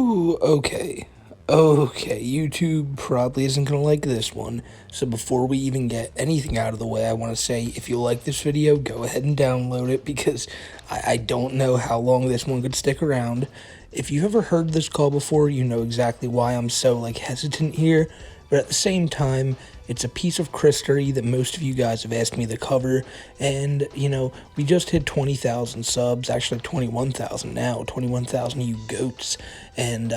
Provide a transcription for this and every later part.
Ooh, okay. Okay, YouTube probably isn't gonna like this one. So before we even get anything out of the way, I want to say if you like this video, go ahead and download it because I don't know how long this one could stick around. If you've ever heard this call before, you know exactly why I'm so hesitant here. But at the same time, it's a piece of Christery that most of you guys have asked me to cover, and, we just hit 20,000 subs, actually 21,000 now, 21,000 you goats, and,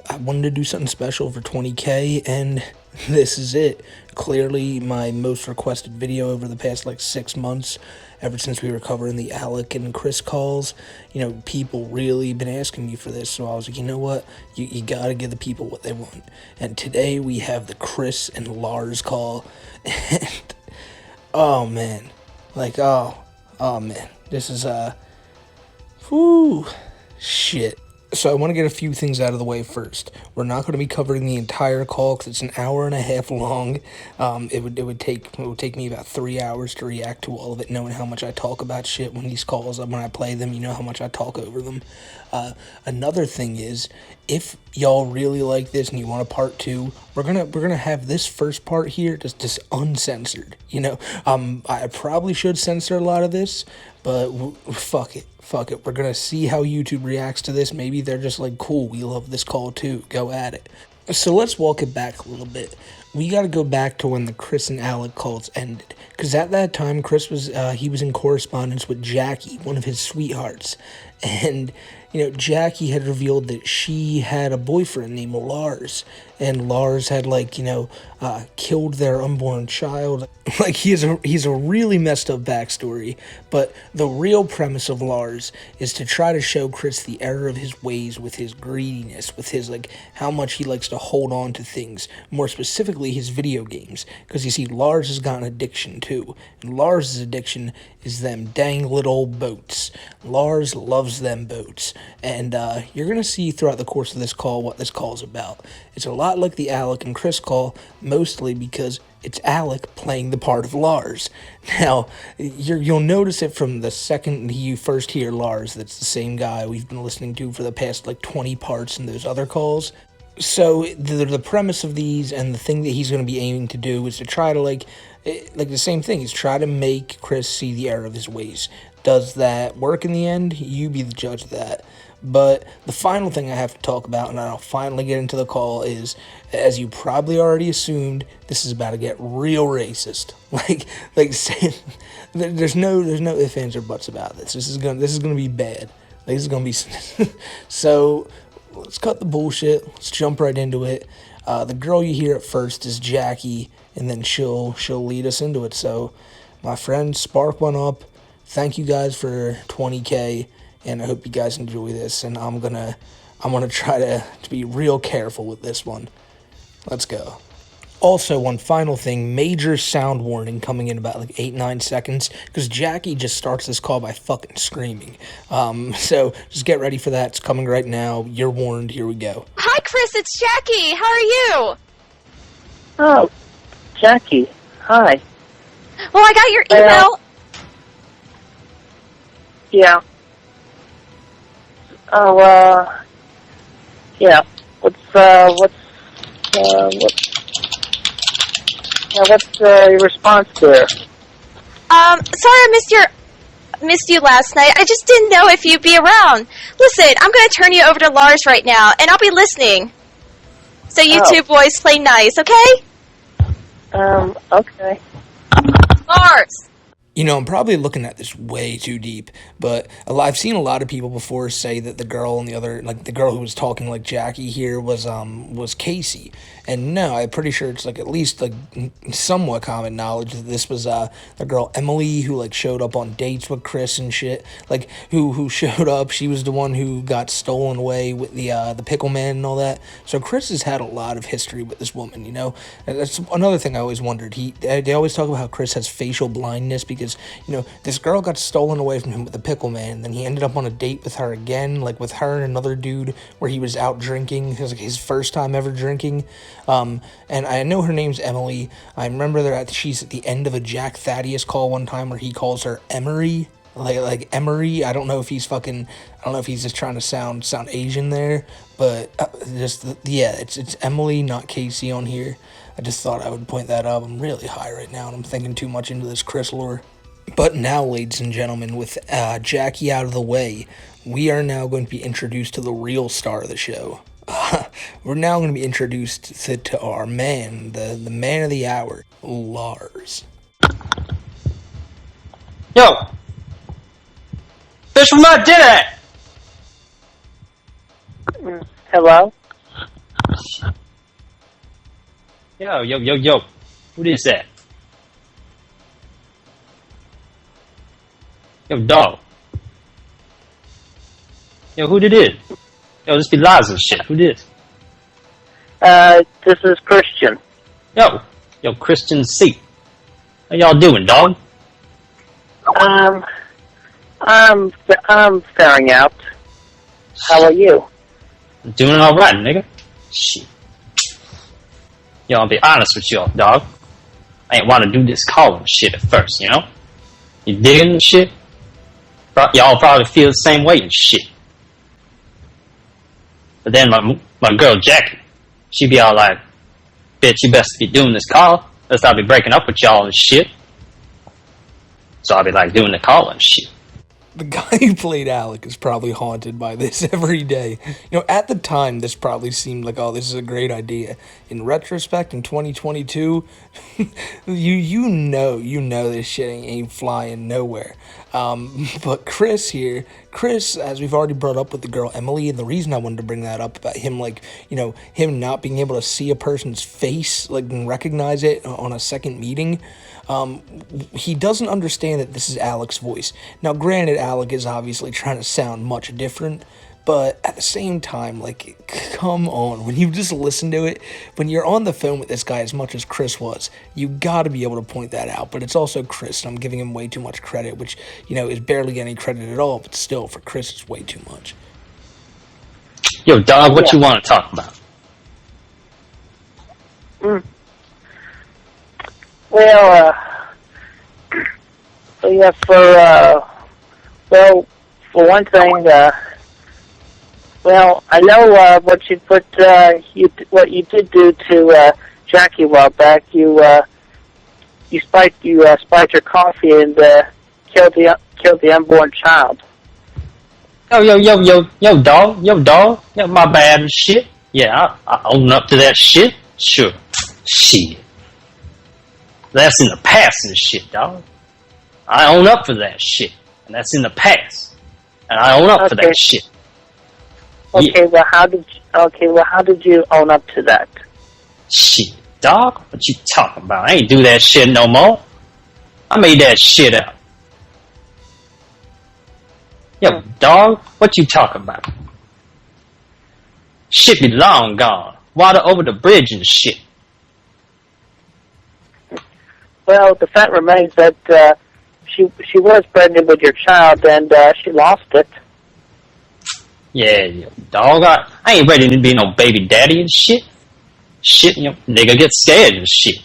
I wanted to do something special for 20K, and this is it. Clearly my most requested video over the past, 6 months, ever since we were covering the Alec and Chris calls. People really been asking me for this, so I was like, you know what? You gotta give the people what they want. And today we have the Chris and Lars call, and, oh, man. Oh, man. This is, whew, shit. So I want to get a few things out of the way first. We're not going to be covering the entire call because it's an hour and a half long. It would take me about 3 hours to react to all of it, knowing how much I talk about shit when these calls, when I play them, you know how much I talk over them. Another thing is, if y'all really like this and you want a part two, we're gonna have this first part here just uncensored. I probably should censor a lot of this, but fuck it. We're gonna see how YouTube reacts to this. Maybe they're just like, cool, we love this call too, go at it. So let's walk it back a little bit. We gotta go back to when the Chris and Alec calls ended. Because at that time, Chris was in correspondence with Jackie, one of his sweethearts. And, Jackie had revealed that she had a boyfriend named Lars. And Lars had, killed their unborn child. He's a really messed up backstory. But the real premise of Lars is to try to show Chris the error of his ways with his greediness, with his, how much he likes to hold on to things. More specifically, his video games. Because, you see, Lars has got an addiction, too. And Lars' addiction is them dang little boats. Lars loves them boats. And you're going to see throughout the course of this call what this call is about. It's a lot like the Alec and Chris call, mostly because it's Alec playing the part of Lars. Now, you'll notice it from the second you first hear Lars. That's the same guy we've been listening to for the past 20 parts in those other calls. So the premise of these and the thing that he's going to be aiming to do is to try to the same thing. He's try to make Chris see the error of his ways. Does that work in the end? You be the judge of that. But the final thing I have to talk about, and I'll finally get into the call, is, as you probably already assumed, this is about to get real racist. There's no ifs, ands, or buts about this. This is gonna be bad. This is gonna be so. Let's cut the bullshit. Let's jump right into it. The girl you hear at first is Jackie, and then she'll lead us into it. So, my friend, spark one up. Thank you guys for 20K, and I hope you guys enjoy this. And I'm gonna try to be real careful with this one. Let's go. Also, one final thing, major sound warning coming in about 8-9 seconds, because Jackie just starts this call by fucking screaming. So just get ready for that. It's coming right now. You're warned. Here we go. Hi, Chris. It's Jackie. How are you? Oh, Jackie. Hi. Well, I got your email. Yeah. Oh, yeah. What's your response there? Sorry I missed you last night. I just didn't know if you'd be around. Listen, I'm going to turn you over to Lars right now, and I'll be listening. So you two boys play nice, okay? Okay. Lars! I'm probably looking at this way too deep, but I've seen a lot of people before say that the girl on the other, the girl who was talking like Jackie here was Casey. And no, I'm pretty sure it's at least somewhat common knowledge that this was the girl Emily who showed up on dates with Chris and shit. Who showed up, she was the one who got stolen away with the pickle man and all that. So Chris has had a lot of history with this woman, And that's another thing I always wondered. They always talk about how Chris has facial blindness because, this girl got stolen away from him with the pickle man. Then he ended up on a date with her again, with her and another dude where he was out drinking. It was his first time ever drinking. And I know her name's Emily. I remember she's at the end of a Jack Thaddeus call one time where he calls her Emery. like Emery. I don't know if he's just trying to sound Asian there, but yeah, it's Emily, not Casey on here. I just thought I would point that out. I'm really high right now, and I'm thinking too much into this Chris lore. But now, ladies and gentlemen, with Jackie out of the way, we are now going to be introduced to the real star of the show. We're now going to be introduced to our man, the man of the hour, Lars. Yo! Fish from my dinner! Hello? Yo. What is that? Yo, dog. Yo, who did it? Yo, this be Lars and shit. Who did? This is Christian. Yo, Christian C. How y'all doing, dog? I'm faring out. How are you? Doing alright, nigga. Shit. Yo, I'll be honest with y'all, dog. I ain't want to do this calling shit at first, you know? You digging the shit? Y'all probably feel the same way and shit. But then my girl Jackie, she be all like, bitch, you best be doing this call, else I'll be breaking up with y'all and shit. So I'll be like doing the call and shit. The guy who played Alec is probably haunted by this every day. You know, at the time, this probably seemed like, oh, this is a great idea. In retrospect, in 2022, you know this shit ain't flying nowhere. But Chris, as we've already brought up with the girl Emily, and the reason I wanted to bring that up about him, like, you know, him not being able to see a person's face, like, and recognize it on a second meeting, he doesn't understand that this is Alec's voice. Now, granted, Alec is obviously trying to sound much different, but at the same time, like, come on, when you just listen to it, when you're on the phone with this guy as much as Chris was, you gotta be able to point that out. But it's also Chris, and I'm giving him way too much credit, which, you know, is barely getting credit at all, but still, for Chris, it's way too much. Yo, dog, what you want to talk about? Well, yeah, for one thing, well, I know what you did do to Jackie a while back. You spiked her coffee and killed the unborn child. Yo, dog, my bad and shit. Yeah, I own up to that shit. Sure, shit. That's in the past and shit, dog. I own up for that shit, and that's in the past, and I own up for that shit. Okay, yeah. Well, how did you own up to that? Shit, dog. What you talking about? I ain't do that shit no more. I made that shit up. Yo, dog. What you talking about? Shit be long gone. Water over the bridge and shit. Well, the fact remains that she was pregnant with your child, and she lost it. Yeah, dog. I ain't ready to be no baby daddy and shit. Shit, you know, nigga get scared and shit.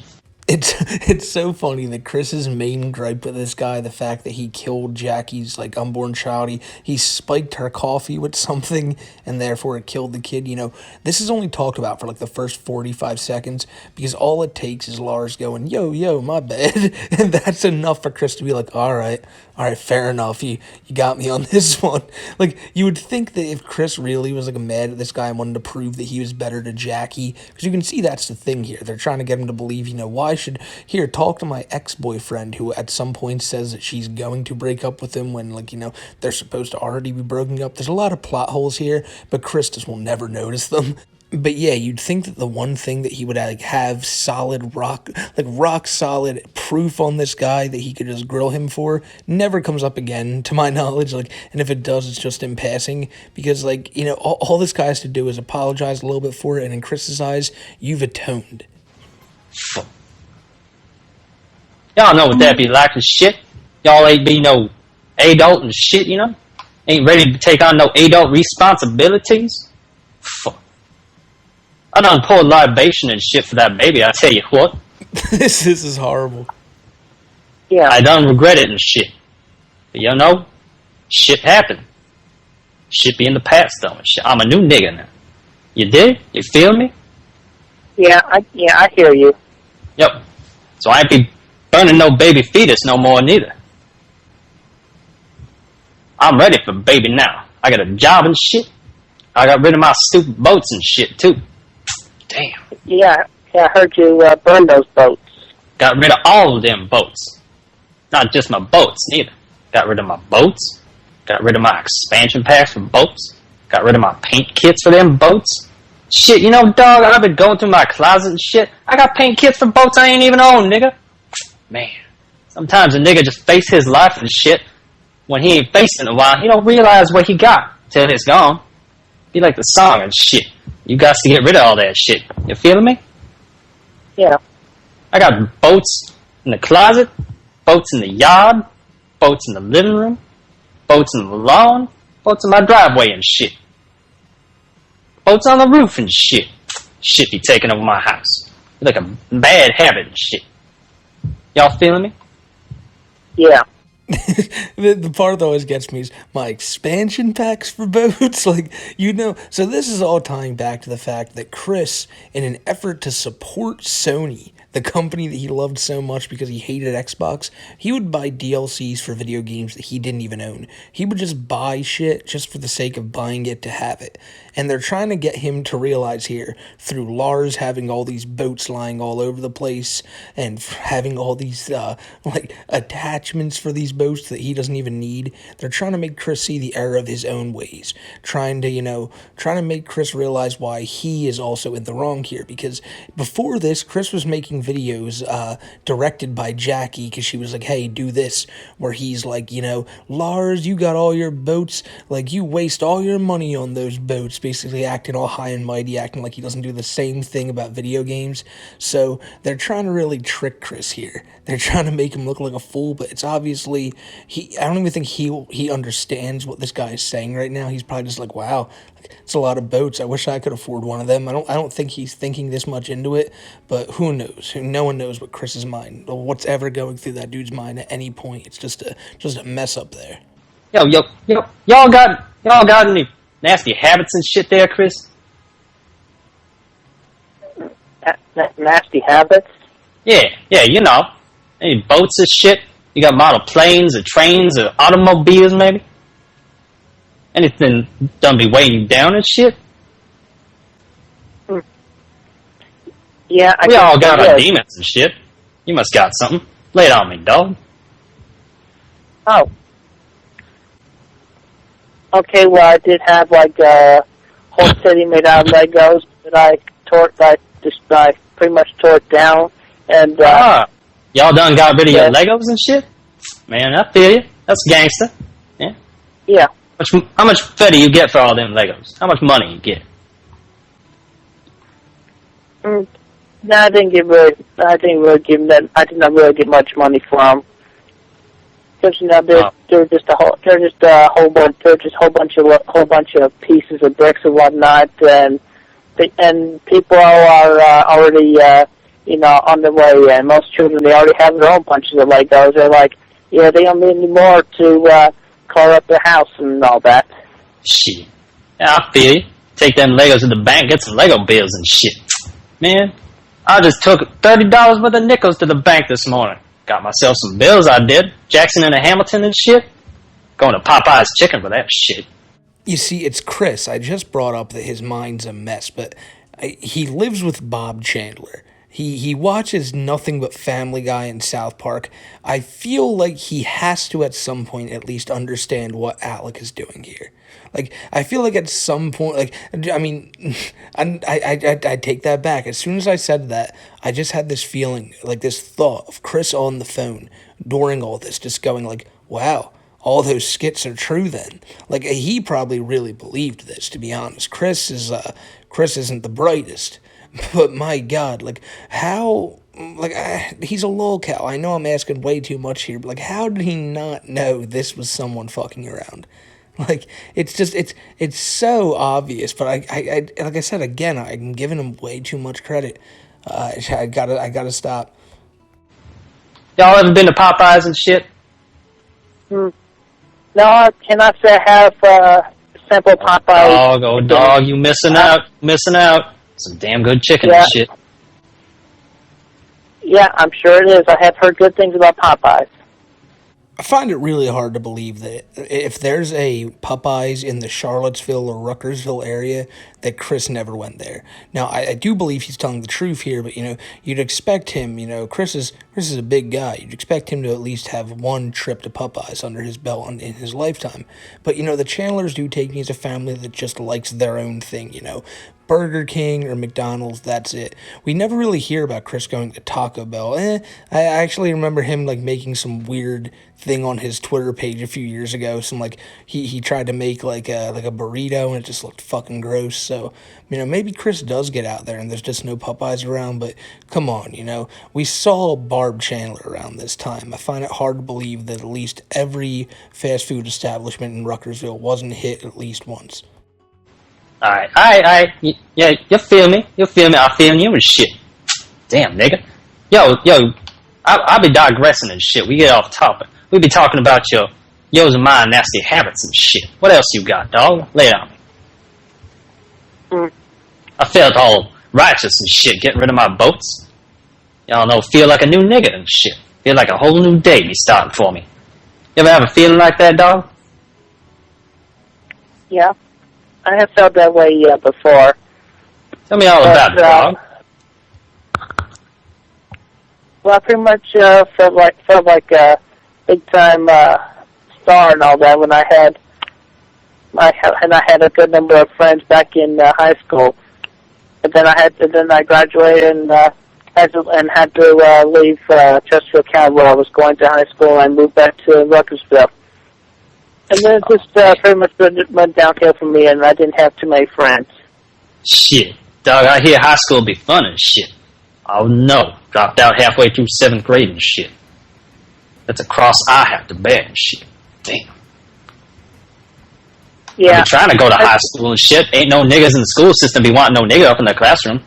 It's so funny that Chris's main gripe with this guy, the fact that he killed Jackie's, like, unborn child, he spiked her coffee with something, and therefore it killed the kid, you know, this is only talked about for, like, the first 45 seconds, because all it takes is Lars going, yo, my bad, and that's enough for Chris to be like, alright, fair enough, you got me on this one. Like, you would think that if Chris really was, like, mad at this guy and wanted to prove that he was better to Jackie, because you can see that's the thing here, they're trying to get him to believe, you know, why should here talk to my ex-boyfriend who at some point says that she's going to break up with him when, like, you know, they're supposed to already be broken up. There's a lot of plot holes here, but Chris just will never notice them. But yeah, you'd think that the one thing that he would, like, have rock solid proof on this guy that he could just grill him for never comes up again, to my knowledge. Like, and if it does, it's just in passing, because, like, you know, all this guy has to do is apologize a little bit for it, and in Chris's eyes, you've atoned. Y'all know what that be like and shit. Y'all ain't be no adult and shit, you know? Ain't ready to take on no adult responsibilities. Fuck. I done poured libation and shit for that baby, I tell you what. This is horrible. Yeah. I done regret it and shit. But you know, shit happened. Shit be in the past though and shit. I'm a new nigga now. You dig? You feel me? Yeah, I hear you. Yep. So I ain't be burning no baby fetus no more neither. I'm ready for baby now. I got a job and shit. I got rid of my stupid boats and shit too. Damn. Yeah, I heard you burn those boats. Got rid of all of them boats. Not just my boats neither. Got rid of my boats. Got rid of my expansion packs for boats. Got rid of my paint kits for them boats. Shit, you know, dog, I've been going through my closet and shit. I got paint kits for boats I ain't even own, nigga. Man, sometimes a nigga just face his life and shit. When he ain't facing a while, he don't realize what he got till it's gone. Be like the song and shit. You got to get rid of all that shit. You feeling me? Yeah. I got boats in the closet, boats in the yard, boats in the living room, boats in the lawn, boats in my driveway and shit. Boats on the roof and shit. Shit be taking over my house. Like a bad habit and shit. Y'all feeling me? Yeah. The part that always gets me is my expansion packs for boats. Like, you know, so this is all tying back to the fact that Chris, in an effort to support Sony, the company that he loved so much because he hated Xbox, he would buy DLCs for video games that he didn't even own. He would just buy shit just for the sake of buying it to have it. And they're trying to get him to realize here, through Lars having all these boats lying all over the place, and having all these, like, attachments for these boats that he doesn't even need. They're trying to make Chris see the error of his own ways. Trying to make Chris realize why he is also in the wrong here. Because before this, Chris was making videos directed by Jackie, because she was like, hey, do this, where he's like, Lars, you got all your boats, like, you waste all your money on those boats, basically acting all high and mighty, acting like he doesn't do the same thing about video games. So they're trying to really trick Chris here. They're trying to make him look like a fool, but it's obviously, I don't even think he understands what this guy is saying right now. He's probably just like, wow, it's a lot of boats. I wish I could afford one of them. I don't think he's thinking this much into it, but who knows? No one knows what Chris's mind, or what's ever going through that dude's mind at any point. It's just a mess up there. Yo, y'all got any nasty habits and shit there, Chris? Nasty habits? Yeah, you know. Any boats and shit? You got model planes or trains or automobiles, maybe? Anything done be weighing you down and shit? Yeah, we all got our demons and shit. You must got something. Lay it on me, dog. Oh. Okay, well, I did have, like, a whole city made out of Legos that I pretty much tore it down. And, y'all done got rid of your Legos and shit? Man, I feel you. That's gangster. Yeah? Yeah. How much fed do you get for all them Legos? How much money you get? No, I didn't really get much money for them. Because they're just a whole bunch of pieces of bricks and whatnot, and people are already on their way. And most children, they already have their own bunches of Legos. They're like, they don't need any more to color up their house and all that. Shit, yeah, I feel you. Take them Legos to the bank, get some Lego bills and shit. Man, I just took $30 worth of nickels to the bank this morning. Got myself some bills, I did. Jackson and a Hamilton and shit. Going to Popeye's Chicken for that shit. You see, it's Chris. I just brought up that his mind's a mess, but he lives with Bob Chandler. He watches nothing but Family Guy and South Park. I feel like he has to at some point at least understand what Alec is doing here. Like, I feel like at some point, like, I mean, I take that back. As soon as I said that, I just had this feeling, like this thought of Chris on the phone during all this, just going like, wow, all those skits are true then. Like, he probably really believed this, to be honest. Chris isn't the brightest, but my God, like, how, like, he's a lolcow. I know I'm asking way too much here, but like, how did he not know this was someone fucking around? Like, it's just, it's so obvious, but I like I said, again, I'm giving him way too much credit. I gotta stop. Y'all ever been to Popeyes and shit? No, can I say I have sample Popeyes? Dog, you missing out. Some damn good chicken and shit. Yeah, I'm sure it is. I have heard good things about Popeyes. I find it really hard to believe that if there's a Popeyes in the Charlottesville or Ruckersville area, that Chris never went there. Now, I do believe he's telling the truth here, but, you'd expect him, Chris is a big guy. You'd expect him to at least have one trip to Popeyes under his belt in his lifetime. But, the Chandlers do take me as a family that just likes their own thing, Burger King or McDonald's, that's it. We never really hear about Chris going to Taco Bell. I actually remember him making some weird thing on his Twitter page a few years ago. Some he tried to make a burrito and it just looked fucking gross. So maybe Chris does get out there and there's just no Popeyes around. But come on, we saw Barb Chandler around this time. I find it hard to believe that at least every fast food establishment in Ruckersville wasn't hit at least once. Alright. Yeah, you feel me? I feel you and shit. Damn, nigga. Yo, I'll be digressing and shit. We get off topic. We be talking about yours and mine nasty habits and shit. What else you got, dog? Lay it on me. I felt all righteous and shit, getting rid of my boats. Y'all know, feel like a new nigga and shit. Feel like a whole new day be starting for me. You ever have a feeling like that, dog? Yeah. I have felt that way before. Tell me all about it, dog. Well, I pretty much felt like a big time star and all that when I had a good number of friends back in high school. But then I graduated and had to leave Chesterfield County where I was going to high school, and I moved back to Ruckersville. And then it just pretty much went downhill for me, and I didn't have too many friends. Shit. Dog, I hear high school be fun and shit. Oh no. Dropped out halfway through 7th grade and shit. That's a cross I have to bear and shit. Damn. Yeah. I'm trying to go to high school and shit. Ain't no niggas in the school system be wanting no nigga up in the classroom.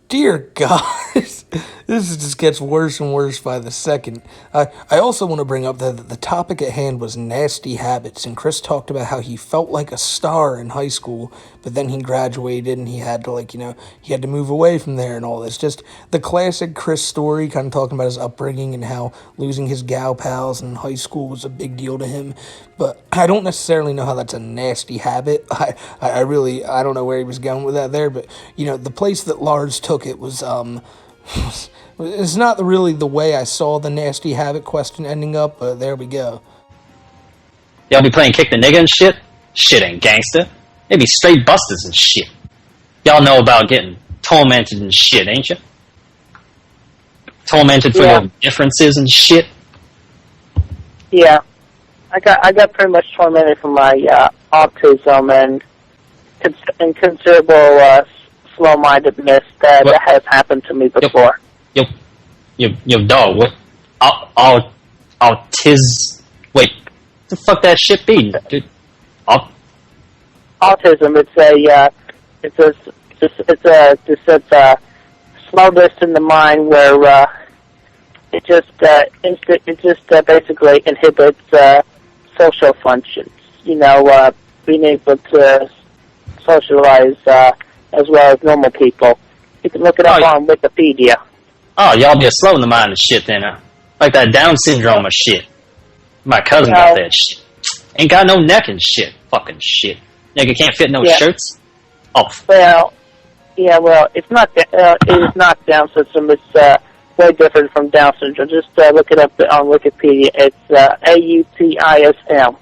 Dear God, this just gets worse and worse by the second. I also want to bring up that the topic at hand was nasty habits, and Chris talked about how he felt like a star in high school, but then he graduated and he had to he had to move away from there and all this. Just the classic Chris story, kind of talking about his upbringing and how losing his gal pals in high school was a big deal to him. But I don't necessarily know how that's a nasty habit. I don't know where he was going with that there, but the place that Lars took it was it's not really the way I saw the nasty habit question ending up, but there we go. Y'all be playing kick the nigga and shit? Shit ain't gangster. They be straight busters and shit. Y'all know about getting tormented and shit, ain't you? Tormented for your differences and shit? Yeah. I got pretty much tormented for my autism and considerable slow-mindedness that has happened to me before. Yo, dog, what? Autism? Wait, what the fuck that shit be, dude? Autism. It's a slowness in the mind where it just basically inhibits social functions. Being able to socialize as well as normal people. You can look it up on Wikipedia. Oh, y'all be slow in the mind and shit then, like that Down syndrome or shit. My cousin got that shit. Ain't got no neck and shit. Fucking shit. Nigga can't fit no shirts. Oh. Well, it's not. It is not Down syndrome. It's way different from Down syndrome. Just look it up on Wikipedia. It's AUTISM.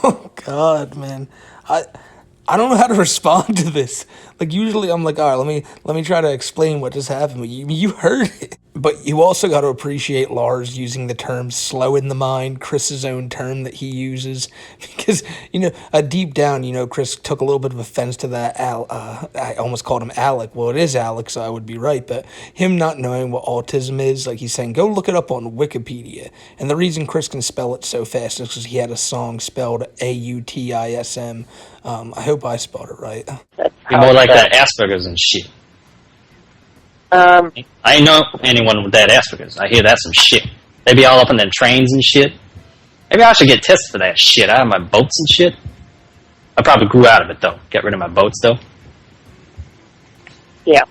Oh God, man. I don't know how to respond to this. Usually I'm like, all right, let me try to explain what just happened. But you heard it. But you also got to appreciate Lars using the term slow in the mind, Chris's own term that he uses. Because, deep down, Chris took a little bit of offense to that. I almost called him Alec. Well, it is Alec, so I would be right. But him not knowing what autism is, he's saying, go look it up on Wikipedia. And the reason Chris can spell it so fast is because he had a song spelled AUTISM. I hope I spelled it right. You're more like that Asperger's and shit. I ain't know anyone with that Asperger's. I hear that's some shit. They be all up on them trains and shit. Maybe I should get tested for that shit. I have my boats and shit. I probably grew out of it, though. Get rid of my boats, though. Yeah.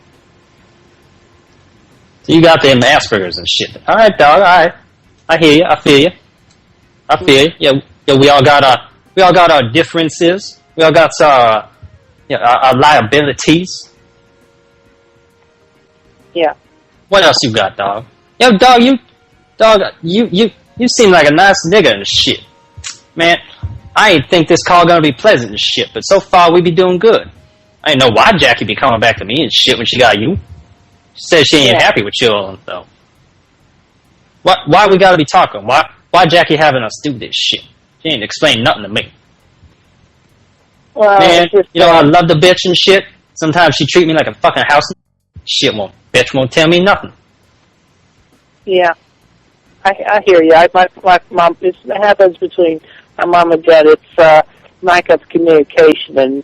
So you got them Asperger's and shit. All right, dog. All right. I hear you. I feel you. I feel you. Yeah, we all got our differences. We all got our liabilities. Yeah. What else you got, dog? Yo, dog, you seem like a nice nigga and shit. Man, I ain't think this call gonna be pleasant and shit, but so far we be doing good. I ain't know why Jackie be coming back to me and shit when she got you. She said she ain't happy with you though. Why we gotta be talking? Why Jackie having us do this shit? She ain't explain nothing to me. Well, man, I love the bitch and shit. Sometimes she treat me like a fucking house. Bitch won't tell me nothing. Yeah, I hear you. My mom. It happens between my mom and dad. It's lack of communication and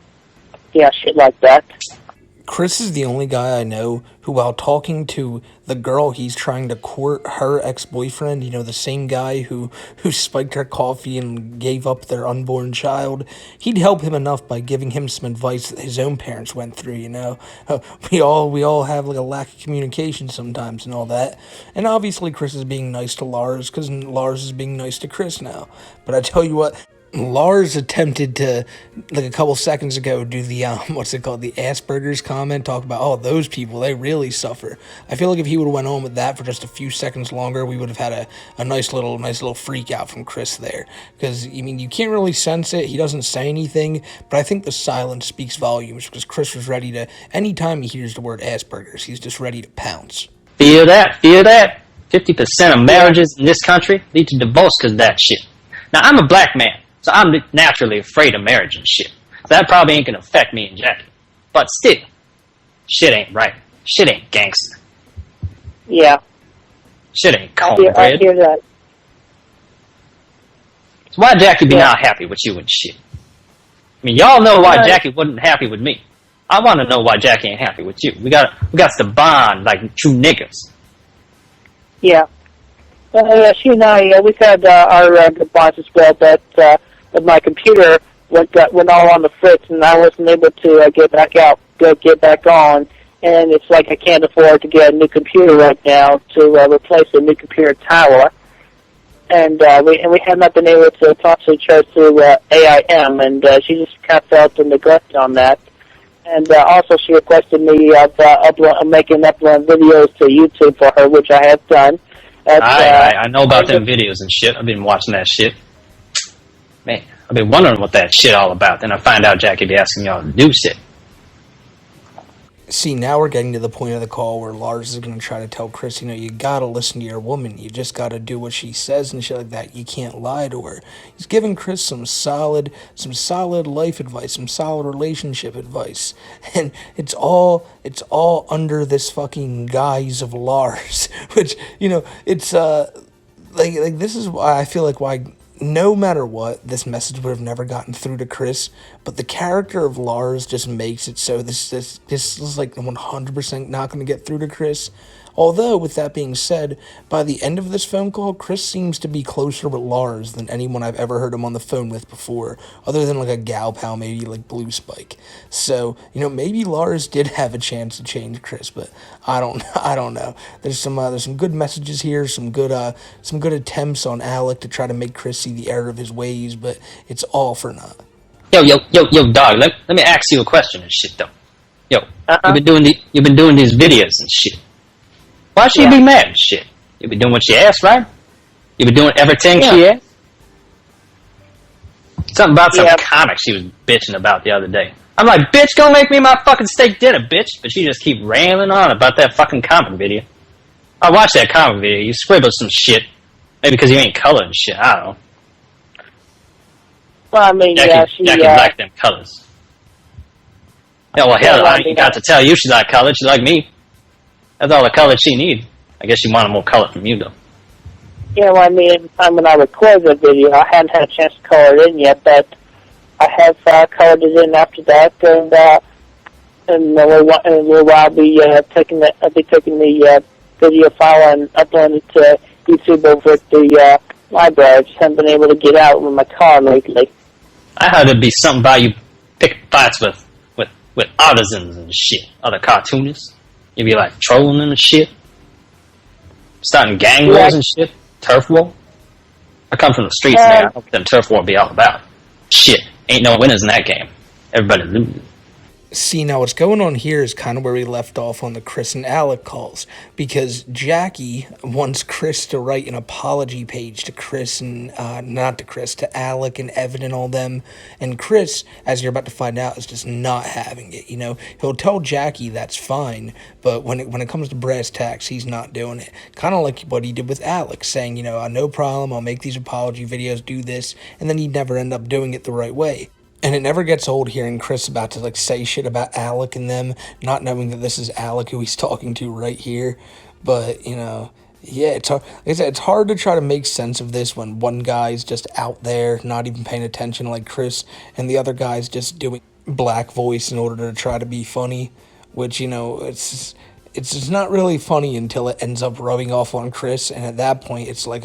shit like that. Chris is the only guy I know who, while talking to the girl he's trying to court, her ex-boyfriend, the same guy who spiked her coffee and gave up their unborn child, he'd help him enough by giving him some advice that his own parents went through, We all have like a lack of communication sometimes and all that. And obviously Chris is being nice to Lars because Lars is being nice to Chris now. But I tell you what, Lars attempted to, like a couple seconds ago, do the, the Asperger's comment, talk about, those people, they really suffer. I feel like if he would have went on with that for just a few seconds longer, we would have had a nice little freak out from Chris there. Because, you can't really sense it, he doesn't say anything, but I think the silence speaks volumes, because Chris was ready to, anytime he hears the word Asperger's, he's just ready to pounce. Feel that? 50% of marriages in this country lead to divorce because of that shit. Now, I'm a black man. So I'm naturally afraid of marriage and shit. So that probably ain't gonna affect me and Jackie. But still, shit ain't right. Shit ain't gangster. Yeah. Shit ain't cornbread. I hear that. So why Jackie be not happy with you and shit? Y'all know why Jackie wasn't happy with me. I want to know why Jackie ain't happy with you. We got to bond like true niggas. Yeah. She and I, we've had our good bonds as well, but my computer went all on the fritz, and I wasn't able to get back on. And it's like I can't afford to get a new computer right now to replace a new computer tower. And we have not been able to talk to each other through AIM, and she just kind of felt the neglect on that. And also, she requested me of making upload videos to YouTube for her, which I have done. I know about them videos and shit. I've been watching that shit. Man, I've been wondering what that shit all about. Then I find out Jackie be asking y'all to do shit. See, now we're getting to the point of the call where Lars is going to try to tell Chris, you gotta listen to your woman. You just gotta do what she says and shit like that. You can't lie to her. He's giving Chris some solid life advice, some solid relationship advice. And it's all under this fucking guise of Lars. Which, it's, like this is why I feel like why no matter what, this message would have never gotten through to Chris, but the character of Lars just makes it so this is like 100% not going to get through to Chris. Although, with that being said, by the end of this phone call, Chris seems to be closer with Lars than anyone I've ever heard him on the phone with before, other than like a gal pal, maybe like Blue Spike. So, maybe Lars did have a chance to change Chris, but I don't know. There's some good messages here, some good attempts on Alec to try to make Chris see the error of his ways, but it's all for naught. Yo, dog. Let me ask you a question and shit though. Yo, you've been doing these videos and shit. Why should you be mad and shit? You been doing what she asked, right? You been doing everything she asked? Something about some comic she was bitching about the other day. I'm like, bitch, go make me my fucking steak dinner, bitch. But she just keep railing on about that fucking comic video. I watched that comic video. You scribbled some shit. Maybe because you ain't colored and shit. I don't know. Well, Jackie liked them colors. Yeah, well, hell, I ain't got to tell you she liked colors. She liked me. That's all the color she needs. I guess she wanted more color from you, though. Yeah, well, when I recorded the video, I hadn't had a chance to color it in yet, but I have colored it in after that, and in a little while I'll be taking the video file and uploading it to YouTube over at the library. I just haven't been able to get out with my car lately. I heard it'd be something about you pick fights with autisms and shit, other cartoonists. You'd be like trolling and shit. Starting gang wars and shit. Turf war. I come from the streets, man. I know what them turf war be all about. Shit. Ain't no winners in that game. Everybody loses. See, now what's going on here is kind of where we left off on the Chris and Alec calls, because Jackie wants Chris to write an apology page to Chris and, not to Chris, to Alec and Evan and all them, and Chris, as you're about to find out, is just not having it, you know? He'll tell Jackie that's fine, but when it comes to brass tacks, he's not doing it. Kind of like what he did with Alec, saying, you know, no problem, I'll make these apology videos, do this, and then he'd never end up doing it the right way. And it never gets old hearing Chris about to, like, say shit about Alec and them, not knowing that this is Alec who he's talking to right here. But, you know, yeah, it's hard. Like I said, it's hard to try to make sense of this when one guy's just out there, not even paying attention like Chris, and the other guy's just doing black voice in order to try to be funny, which, you know, it's just not really funny until it ends up rubbing off on Chris, and at that point, it's like,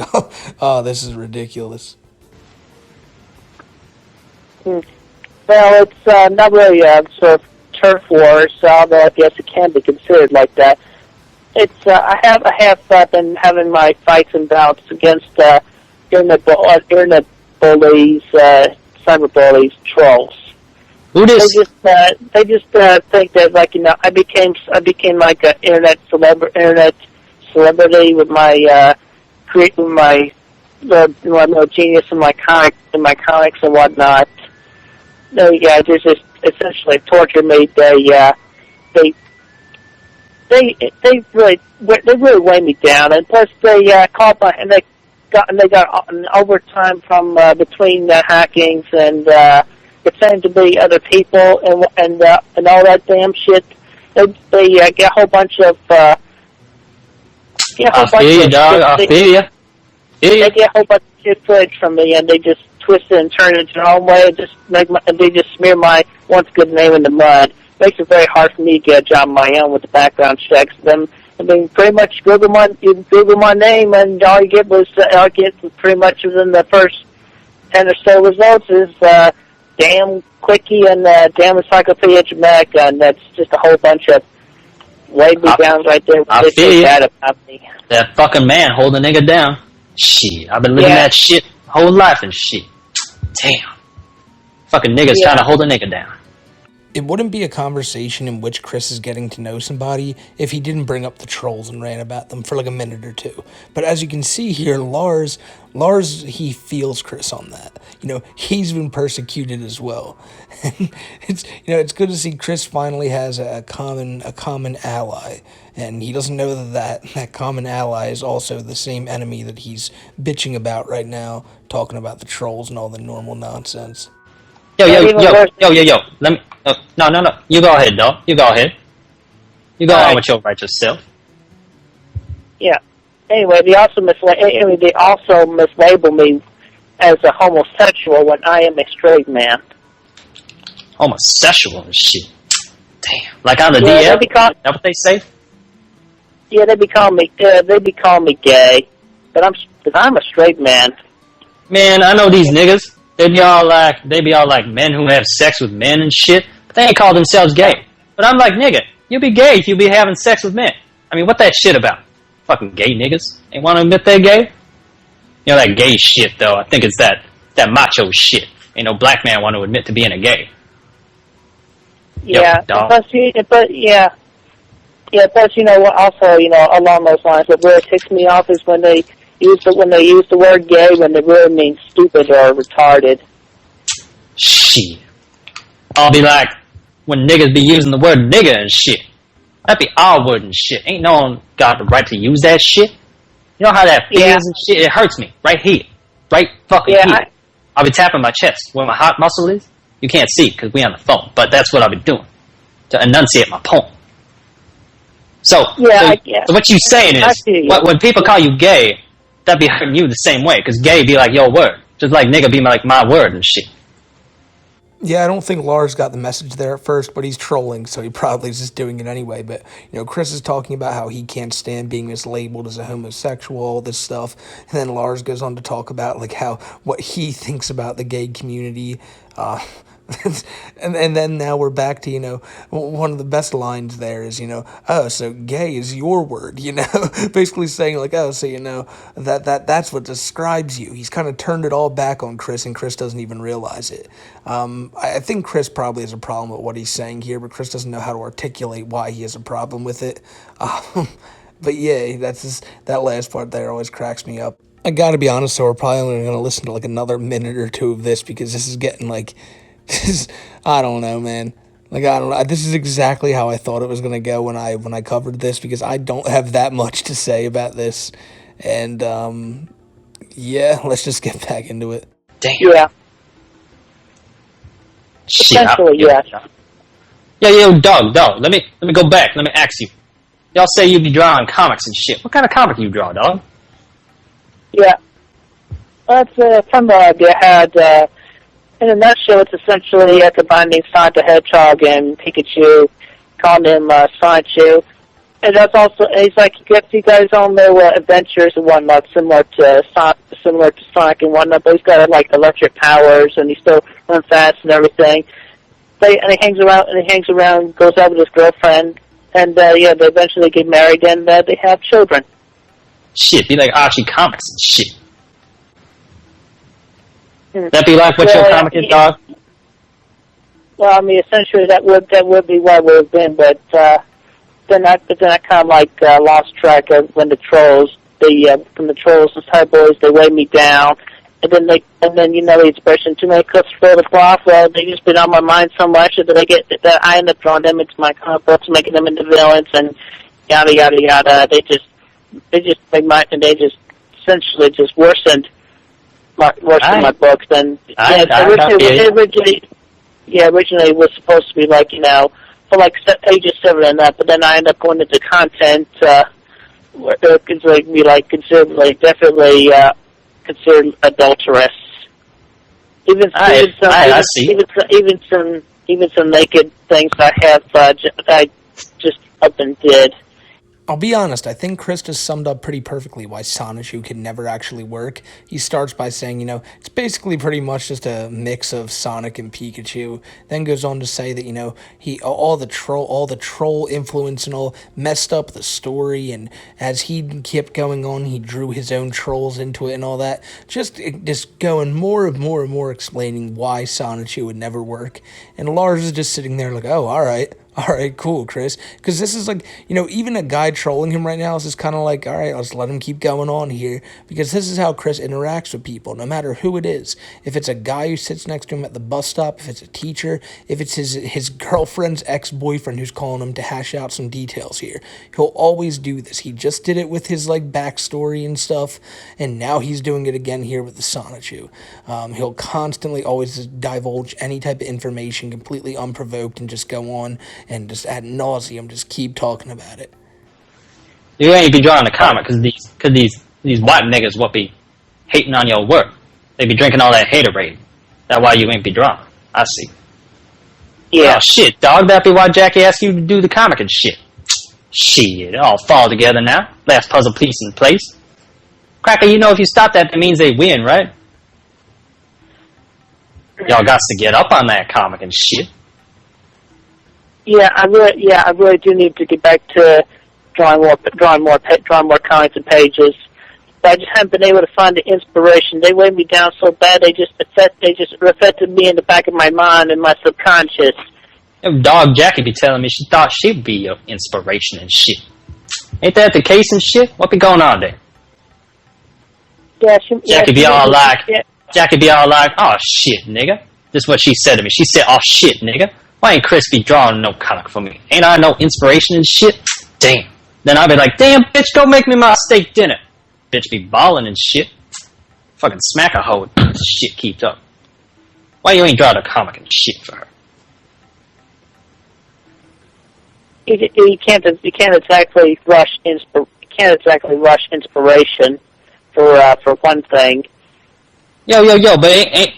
oh, this is ridiculous. Well, it's not really sort of turf war, so although I guess it can be considered like that. It's I have been having my fights and bouts against internet bullies, cyber bullies, trolls. Who this? They just think that, like, you know, I became like an internet celebrity with my little genius in my comics and whatnot. They just essentially torture me. They really weigh me down, and plus they called my and they got an overtime from between the hackings and pretending to be other people and all that damn shit. They get a whole bunch of I feel you, dog. I feel you. They get a whole bunch of shit footage from me, and they just twist it and turn it into their own way. They just smear my once good name in the mud. Makes it very hard for me to get a job of my own with the background checks. I mean, pretty much Google my name, and all you get pretty much within the first 10 or so results is damn quickie and damn encyclopedia Jamaica, and that's just a whole bunch of way me down right there. I feel you. Bad about me. That fucking man holding a nigga down. Shit, I've been living that shit whole life and shit. Damn. Fucking niggas trying to hold a nigga down. It wouldn't be a conversation in which Chris is getting to know somebody if he didn't bring up the trolls and rant about them for like a minute or two. But as you can see here, Lars, he feels Chris on that. You know, he's been persecuted as well. And it's good to see Chris finally has a common ally. And he doesn't know that common ally is also the same enemy that he's bitching about right now, talking about the trolls and all the normal nonsense. Yo. Let me. No. You go ahead, dog. You go ahead. You go on with your righteous self. Yeah. Anyway, they also mislabel me as a homosexual when I am a straight man. Homosexual and shit. Damn. Like on the DL? That's what they say? Yeah, they be calling me gay, but I'm a straight man. Man, I know these niggas. They be all like men who have sex with men and shit, but they ain't call themselves gay. But I'm like, nigga, you be gay if you be having sex with men. I mean, what that shit about? Fucking gay niggas ain't want to admit they're gay. You know that gay shit though. I think it's that macho shit. Ain't no black man want to admit to being a gay. Yeah, Yo, plus also along those lines, what really ticks me off is when they use the word gay when they really mean stupid or retarded. Shit. I'll be like, when niggas be using the word nigga and shit. That be our word and shit. Ain't no one got the right to use that shit. You know how that feels and shit? It hurts me. Right here. Right fucking here. I'll be tapping my chest where my heart muscle is. You can't see it because we on the phone, but that's what I'll be doing to enunciate my poem. So what you saying is, when people call you gay, that be hurting you the same way, because gay be like your word, just like nigga be like my word and shit. Yeah, I don't think Lars got the message there at first, but he's trolling, so he probably is just doing it anyway. But, Chris is talking about how he can't stand being mislabeled as a homosexual, all this stuff. And then Lars goes on to talk about, like, how, what he thinks about the gay community. And then now we're back to, one of the best lines there is, oh, so gay is your word, basically saying like, oh, so, that's what describes you. He's kind of turned it all back on Chris, and Chris doesn't even realize it. I think Chris probably has a problem with what he's saying here, but Chris doesn't know how to articulate why he has a problem with it. But yeah, that last part there always cracks me up. I gotta be honest, so we're probably only gonna listen to like another minute or two of this because this is getting like, I don't know, man. Like, I don't know. This is exactly how I thought it was gonna go when I covered this because I don't have that much to say about this, and yeah, let's just get back into it. Damn. Yeah. Shit. Essentially, yeah. Yo, dog. Let me go back. Let me ask you. Y'all say you be drawing comics and shit. What kind of comic you draw, dog? Yeah. That's from the idea I had. In a nutshell, it's essentially combining Sonic the Hedgehog and Pikachu, calling him Sonicchu. And that's also, he's like, you guys all know adventures and whatnot, similar to Sonic and whatnot, but he's got like electric powers and he still runs fast and everything. And he hangs around, goes out with his girlfriend, and they eventually get married and they have children. Shit, be like Archie comics and shit. That be like what your comic is, dog? Well, I mean, essentially that would be what it would have been, but then I kind of like lost track of when the trolls, from the trolls, the Thai boys, they weighed me down, and then the expression too many cooks for the cloth. Well, they just been on my mind so much that I end up drawing them into my comic books, making them into villains, and yada yada yada. They just essentially just worsened my books. And originally it was supposed to be like for like ages 7 and up, but then I end up going into content where it's like definitely considered adulterous. Even some naked things I have I just up and did. I'll be honest, I think Chris just summed up pretty perfectly why Sonicchu can never actually work. He starts by saying, it's basically pretty much just a mix of Sonic and Pikachu. Then goes on to say that, all the troll influence and all messed up the story, and as he kept going on, he drew his own trolls into it and all that. Just going more and more explaining why Sonicchu would never work. And Lars is just sitting there like, oh, all right, cool, Chris. Because this is like, even a guy trolling him right now is just kind of like, all right, let's let him keep going on here. Because this is how Chris interacts with people, no matter who it is. If it's a guy who sits next to him at the bus stop, if it's a teacher, if it's his girlfriend's ex-boyfriend who's calling him to hash out some details here. He'll always do this. He just did it with his, backstory and stuff, and now he's doing it again here with the Sonicchu. He'll constantly always divulge any type of information completely unprovoked and just go on and just ad nauseum, just keep talking about it. You ain't be drawing a comic because these white niggas what be hating on your work. They be drinking all that haterade. That's why you ain't be drawing. I see. Yeah. Oh shit, dog. That be why Jackie asked you to do the comic and shit. Shit, it all fall together now. Last puzzle piece in place. Cracker, if you stop that means they win, right? Y'all got to get up on that comic and shit. Yeah, I really do need to get back to drawing more comics and pages. But I just haven't been able to find the inspiration. They weighed me down so bad. They just affected me in the back of my mind and my subconscious. Dog Jackie be telling me she thought she'd be your inspiration and shit. Ain't that the case and shit? What be going on there? Yeah, Jackie be all like, oh shit, nigga. This is what she said to me. She said, oh shit, nigga. Why ain't Chris be drawing no comic for me? Ain't I no inspiration and shit? Damn. Then I'll be like, damn, bitch, go make me my steak dinner. Bitch be balling and shit. Fucking smack a hoe if this shit keeps up. Why you ain't drawing a comic and shit for her? You can't exactly rush inspiration for one thing. Yo, but ain't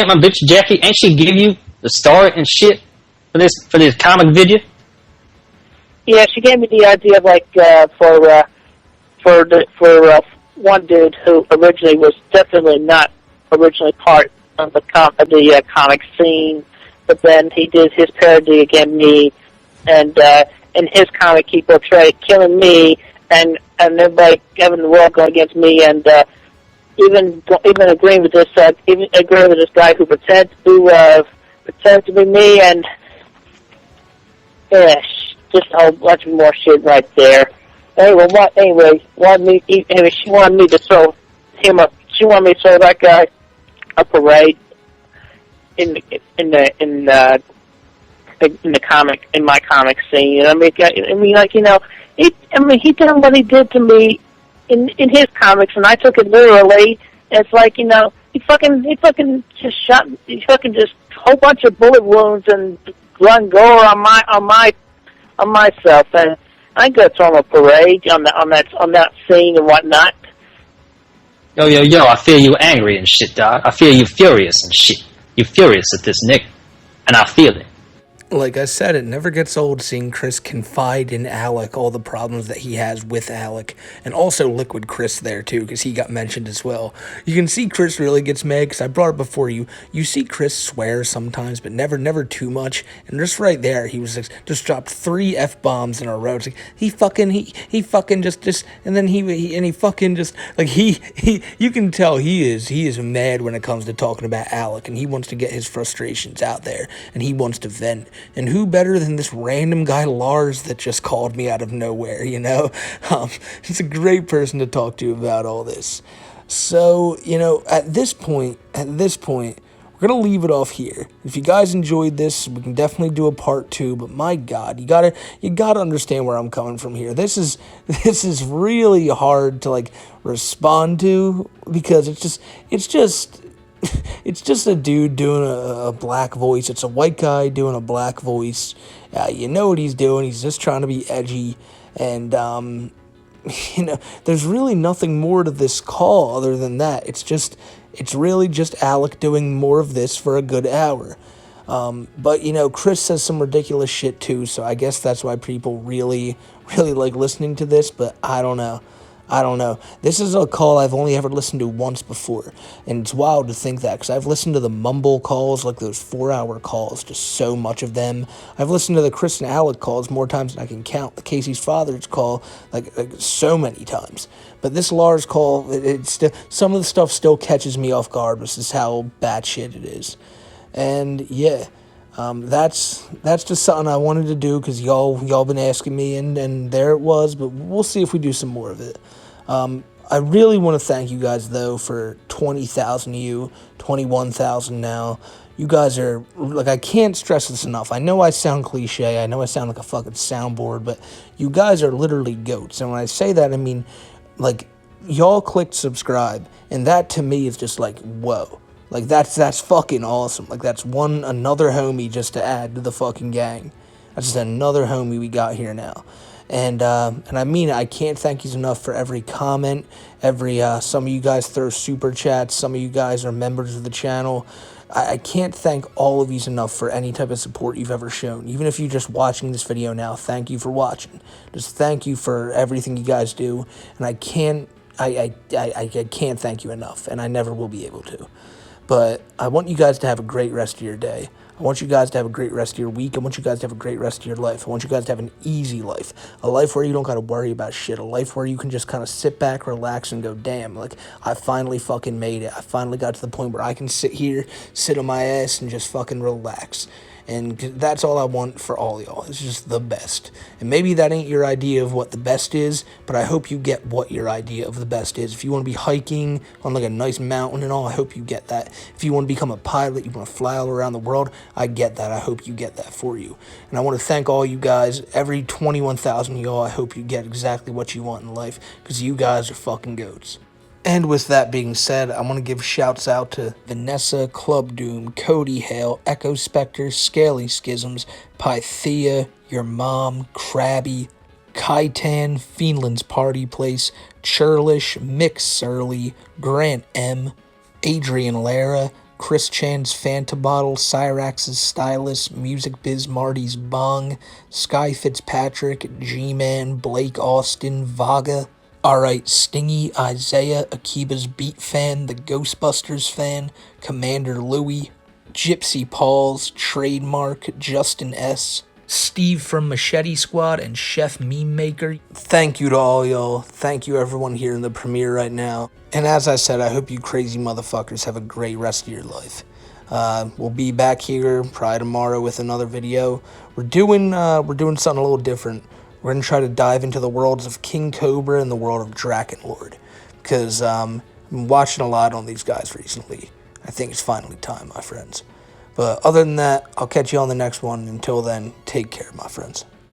my bitch Jackie? Ain't she give you the story and shit for this comic video? Yeah, she gave me the idea of like for one dude who originally was definitely not originally part of the comic scene, but then he did his parody against me, and in his comic he portrayed killing me and everybody having the world go against me, and even agreeing with this guy who pretends to be me, and yeah, just a whole bunch of more shit right there. Anyway, she wanted me to throw him up. She wanted me to throw that guy a parade in my comic scene. I mean, like, you know, he did what he did to me in his comics, and I took it literally. And it's like, you know, he fucking just shot, just a whole bunch of bullet wounds and run gore on myself, and I ain't gonna throw him a parade on that scene and whatnot. Yo, I feel you angry and shit, dog. I feel you furious and shit. You furious at this nigga, and I feel it. Like I said, it never gets old seeing Chris confide in Alec all the problems that he has with Alec, and also Liquid Chris there too, because he got mentioned as well. You can see Chris really gets mad, because I brought it before you. You see Chris swear sometimes, but never too much, and just right there, he was just dropped 3 F-bombs in a row. It's like, he fucking just, and then he fucking just, like, you can tell he is mad when it comes to talking about Alec, and he wants to get his frustrations out there, and he wants to vent. And who better than this random guy Lars that just called me out of nowhere, you know? It's a great person to talk to about all this. So, you know, at this point, we're gonna leave it off here. If you guys enjoyed this, we can definitely do a part 2, but my God, you gotta understand where I'm coming from here. This is really hard to, like, respond to, because it's just a dude doing a black voice. It's a white guy doing a black voice. You know what he's doing. He's just trying to be edgy. And, you know, there's really nothing more to this call other than that. It's really just Alec doing more of this for a good hour. But, you know, Chris says some ridiculous shit too, so I guess that's why people really like listening to this, but I don't know. This is a call I've only ever listened to once before, and it's wild to think that, because I've listened to the mumble calls, like those 4-hour calls, just so much of them. I've listened to the Chris and Alec calls more times than I can count. The Casey's father's call, like so many times. But this Lars call, it's still, some of the stuff still catches me off guard. This is how batshit it is. And yeah, that's just something I wanted to do, because y'all been asking me, and there it was. But we'll see if we do some more of it. I really want to thank you guys, though, for 20,000 of you, 21,000 now. You guys are, like, I can't stress this enough. I know I sound cliche, I know I sound like a fucking soundboard, but you guys are literally goats. And when I say that, I mean, like, y'all clicked subscribe, and that to me is just like, whoa. Like, that's fucking awesome. Like, that's another homie just to add to the fucking gang. That's just another homie we got here now. And I mean, I can't thank you enough for every comment, some of you guys throw super chats, some of you guys are members of the channel. I can't thank all of you enough for any type of support you've ever shown. Even if you're just watching this video now, thank you for watching. Just thank you for everything you guys do, and I can't thank you enough, and I never will be able to. But I want you guys to have a great rest of your day. I want you guys to have a great rest of your week. I want you guys to have a great rest of your life. I want you guys to have an easy life. A life where you don't got to worry about shit. A life where you can just kind of sit back, relax, and go, damn, like, I finally fucking made it. I finally got to the point where I can sit here, sit on my ass, and just fucking relax. And that's all I want for all y'all. It's just the best. And maybe that ain't your idea of what the best is, but I hope you get what your idea of the best is. If you want to be hiking on like a nice mountain and all, I hope you get that. If you want to become a pilot, you want to fly all around the world, I get that. I hope you get that for you. And I want to thank all you guys, every 21,000 of y'all. I hope you get exactly what you want in life, because you guys are fucking goats. And with that being said, I want to give shouts out to Vanessa, Club Doom, Cody Hale, Echo Spectre, Scaly Schisms, Pythea, Your Mom, Krabby, Kaitan, Fiendland's Party Place, Churlish, Mick Surly, Grant M, Adrian Lara, Chris Chan's Fanta Bottle, Cyrax's Stylus, Music Biz Marty's Bong, Sky Fitzpatrick, G-Man, Blake Austin, Vaga. Alright, Stingy, Isaiah, Akiba's Beat Fan, the Ghostbusters Fan, Commander Louie, Gypsy Pauls, Trademark, Justin S., Steve from Machete Squad, and Chef Meme Maker. Thank you to all y'all. Thank you everyone here in the premiere right now. And as I said, I hope you crazy motherfuckers have a great rest of your life. We'll be back here probably tomorrow with another video. We're doing something a little different. We're gonna try to dive into the worlds of King Cobra and the world of Drakenlord, because I'm watching a lot on these guys recently. I think it's finally time, my friends. But other than that, I'll catch you on the next one. Until then, take care, my friends.